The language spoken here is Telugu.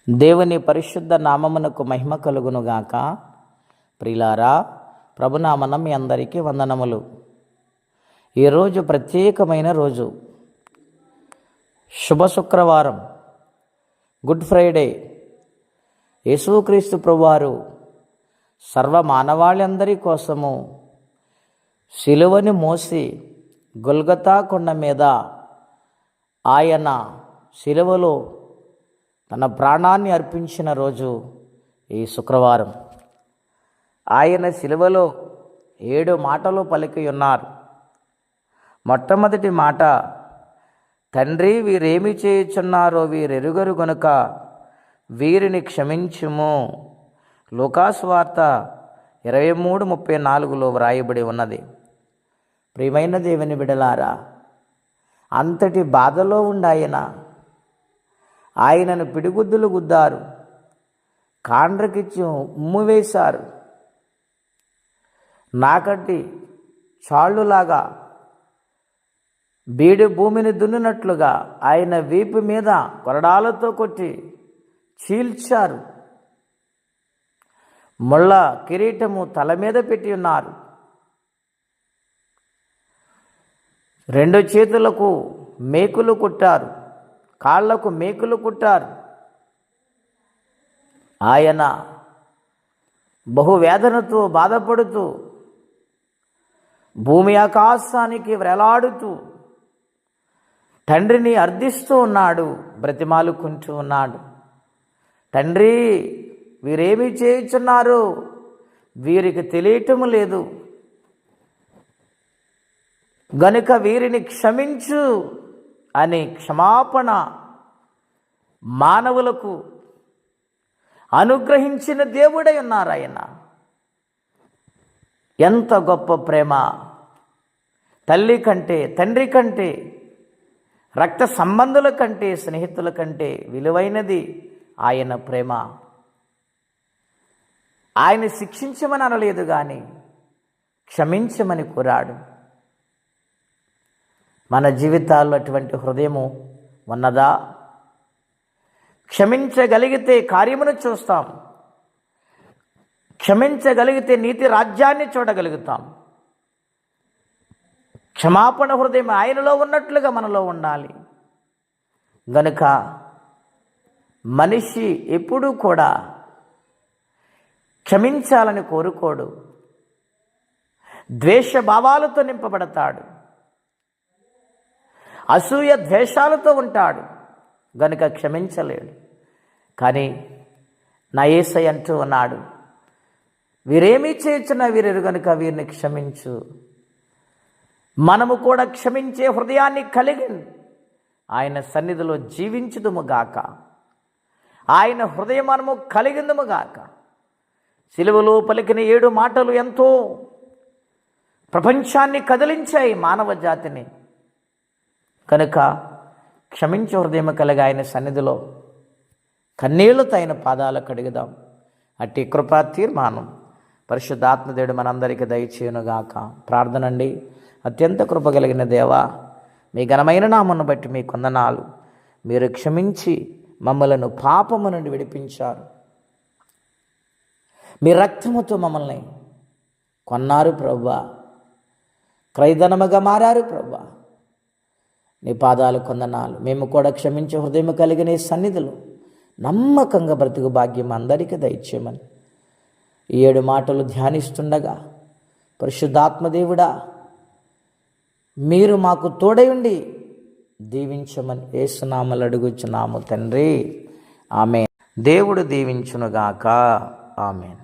దేవుని పరిశుద్ధ నామమునకు మహిమ కలుగునుగాక. ప్రియులారా, ప్రభునామన మీ అందరికీ వందనములు. ఈరోజు ప్రత్యేకమైన రోజు, శుభ శుక్రవారం, గుడ్ ఫ్రైడే. యేసుక్రీస్తు ప్రభువారు సర్వ మానవాళందరి కోసము సిలువని మోసి గొల్గతా కొండ మీద ఆయన సిలువలో తన ప్రాణాన్ని అర్పించిన రోజు ఈ శుక్రవారం. ఆయన సిలువలో 7 మాటలు పలికి ఉన్నారు. మొట్టమొదటి మాట, తండ్రి, వీరేమి చేయుచున్నారో వీరెరుగరు గనుక వీరిని క్షమించుము. లూకాసు వార్త 23:34 వ్రాయబడి ఉన్నది. ప్రియమైన దేవుని బిడ్డలారా, అంతటి బాధలో ఉండాయన ఆయనను పిడిగుద్దులు గుద్దారు, కాండ్రకిచ్చి ఉమ్ము వేశారు. నాకంటి చాళ్ళులాగా బీడు భూమిని దున్నినట్లుగా ఆయన వీపు మీద కొరడాలతో కొట్టి చీల్చారు. ముళ్ళ కిరీటము తల మీద పెట్టి ఉన్నారు. 2 చేతులకు మేకులు కుట్టారు, కాళ్లకు మేకులు కుట్టారు. ఆయన బహువేదనతో బాధపడుతూ భూమి ఆకాశానికి వ్రేలాడుతూ తండ్రిని అర్థిస్తూ ఉన్నాడు, బ్రతిమాలుకుంటూ ఉన్నాడు. తండ్రి, వీరేమి చేయుచున్నారు, వీరికి తెలియటం లేదు గనుక వీరిని క్షమించు అని క్షమాపణ మానవులకు అనుగ్రహించిన దేవుడై ఉన్నారు ఆయన. ఎంత గొప్ప ప్రేమ! తల్లి కంటే, తండ్రి కంటే, రక్త సంబంధుల కంటే, స్నేహితుల కంటే విలువైనది ఆయన ప్రేమ. ఆయన శిక్షించమని అనలేదు కానీ క్షమించమని కోరాడు. మన జీవితాల్లో అటువంటి హృదయము ఉన్నదా? క్షమించగలిగితే కార్యమును చూస్తాం, క్షమించగలిగితే నీతి రాజ్యాన్ని చూడగలుగుతాం. క్షమాపణ హృదయం ఆయనలో ఉన్నట్లుగా మనలో ఉండాలి. గనుక మనిషి ఎప్పుడూ కూడా క్షమించాలని కోరుకోడు, ద్వేష భావాలతో నింపబడతాడు, అసూయ ద్వేషాలతో ఉంటాడు, గనుక క్షమించలేడు. కానీ నా యేసయ్య అంటూ ఉన్నాడు, వీరేమీ చేయుచున్నా వీరెరు గనుక వీరిని క్షమించు. మనము కూడా క్షమించే హృదయాన్ని కలిగి ఆయన సన్నిధిలో జీవించుదుముగాక. ఆయన హృదయం మనము కలిగిందుముగాక. సిలువలో పలికిన 7 మాటలు ఎంతో ప్రపంచాన్ని కదిలించాయి, మానవ జాతిని. కనుక క్షమించే హృదయం కలిగి ఆయన సన్నిధిలో కన్నీళ్లతో ఆయన పాదాలు కడుగుదాం. అట్టి కృపా తీర్మానం పరిశుద్ధాత్మదేవుడు మనందరికీ దయచేయునుగాక. ప్రార్థన అండి. అత్యంత కృప కలిగిన దేవా, మీ ఘనమైన నామమును బట్టి మీ వందనాలు. మీరు క్షమించి మమ్మలను పాపము నుండి విడిపించారు. మీ రక్తముతో మమ్మల్ని కొన్నారు ప్రభువా, క్రయధనముగా మారారు ప్రభువా. నీ పాదాలు కొందనాలు. మేము కూడా క్షమించే హృదయం కలిగిన ఈ సన్నిధిలో నమ్మకంగా బ్రతుకు భాగ్యం అందరికీ దయచేయమని ఈ 7 మాటలు ధ్యానిస్తుండగా పరిశుద్ధాత్మదేవుడా, మీరు మాకు తోడయుండి దీవించమని యేసునామములో అడుగుచున్నాము తండ్రి. ఆమేన్. దేవుడు దీవించునుగాక. ఆమేన్.